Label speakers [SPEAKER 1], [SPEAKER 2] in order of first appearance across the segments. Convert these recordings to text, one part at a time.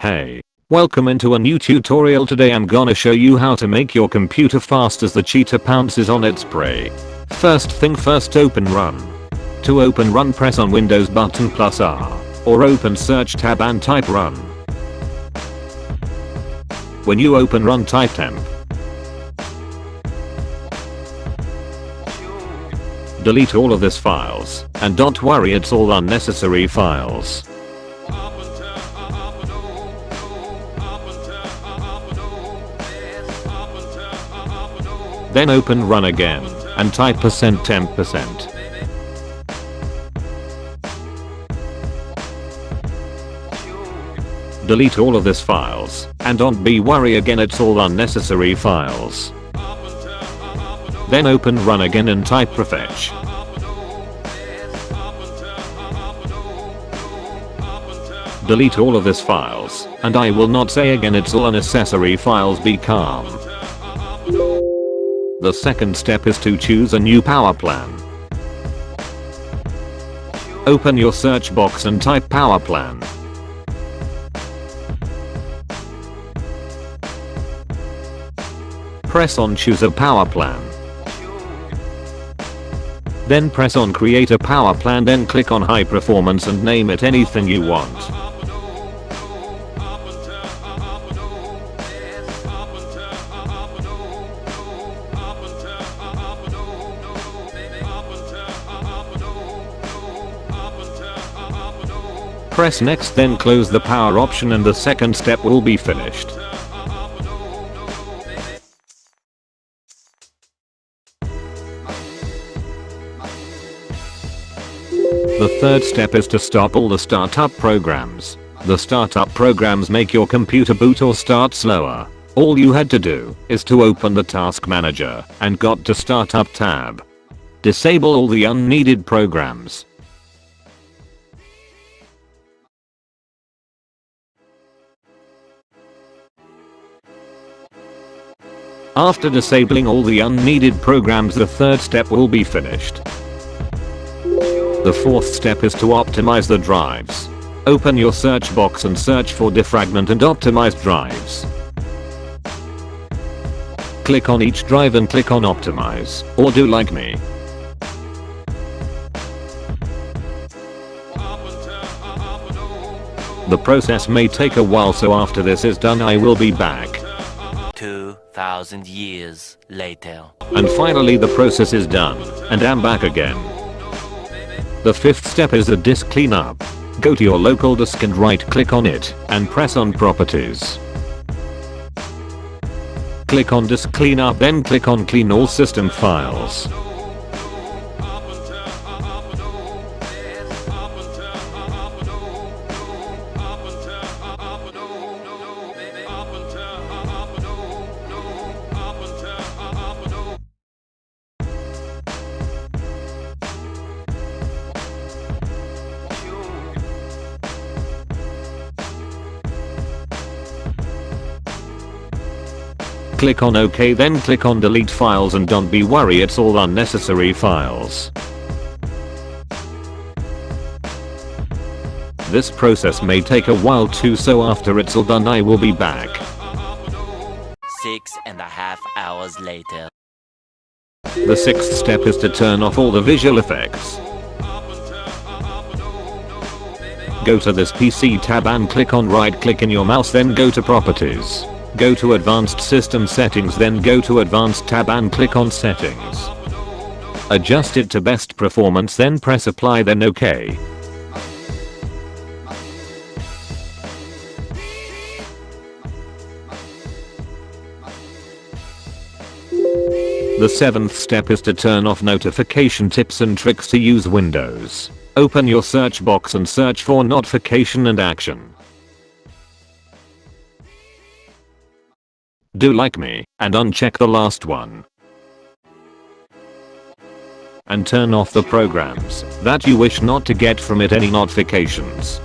[SPEAKER 1] Hey, welcome into a new tutorial. Today I'm gonna show you how to make your computer fast as the cheetah pounces on its prey. First thing first, open run. To open run, press on Windows button plus R, or open search tab and type run. When you open run, type temp. Delete all of this files, and don't worry, it's all unnecessary files. Then open run again, and type %temp%. Delete all of this files, and don't be worry again, it's all unnecessary files. Then open run again and type prefetch. Delete all of this files, and I will not say again, it's all unnecessary files, be calm. The second step is to choose a new power plan. Open your search box and type power plan. Press on choose a power plan. Then press on create a power plan, then click on high performance and name it anything you want. Press next, then close the power option and the second step will be finished. The third step is to stop all the startup programs. The startup programs make your computer boot or start slower. All you had to do is to open the task manager and got to startup tab. Disable all the unneeded programs. After disabling all the unneeded programs, the third step will be finished. The fourth step is to optimize the drives. Open your search box and search for defragment and optimized drives. Click on each drive and click on optimize, or do like me. The process may take a while, so after this is done I will be back.
[SPEAKER 2] 2,000 years later.
[SPEAKER 1] And finally the process is done, and I'm back again. The fifth step is the disk cleanup. Go to your local disk and right click on it, and press on properties. Click on disk cleanup, then click on clean all system files. Click on OK, then click on delete files, and don't be worry, it's all unnecessary files. This process may take a while too, so after it's all done I will be back.
[SPEAKER 2] 6.5 hours later.
[SPEAKER 1] The sixth step is to turn off all the visual effects. Go to this PC tab and click on right click in your mouse, then go to properties. Go to advanced system settings, then go to advanced tab and click on settings. Adjust it to best performance, then press apply, then OK. The seventh step is to turn off notification tips and tricks to use Windows. Open your search box and search for notification and action. Do like me, and uncheck the last one. And turn off the programs that you wish not to get from it any notifications.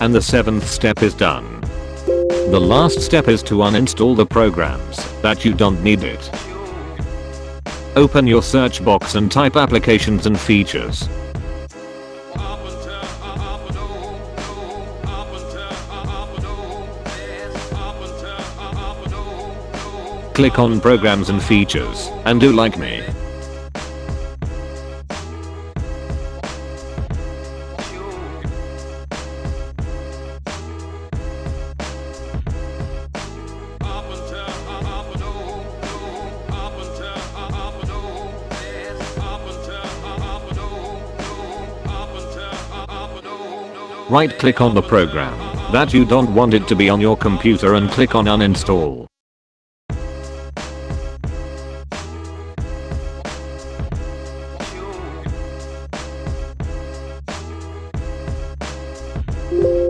[SPEAKER 1] And the seventh step is done. The last step is to uninstall the programs that you don't need it. Open your search box and type applications and features. click on programs and features, and do like me. Right click on the program that you don't want it to be on your computer and click on uninstall.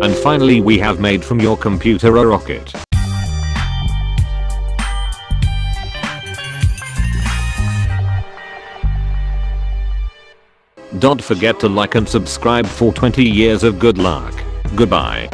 [SPEAKER 1] And finally we have made from your computer a rocket. Don't forget to like and subscribe for 20 years of good luck. Goodbye.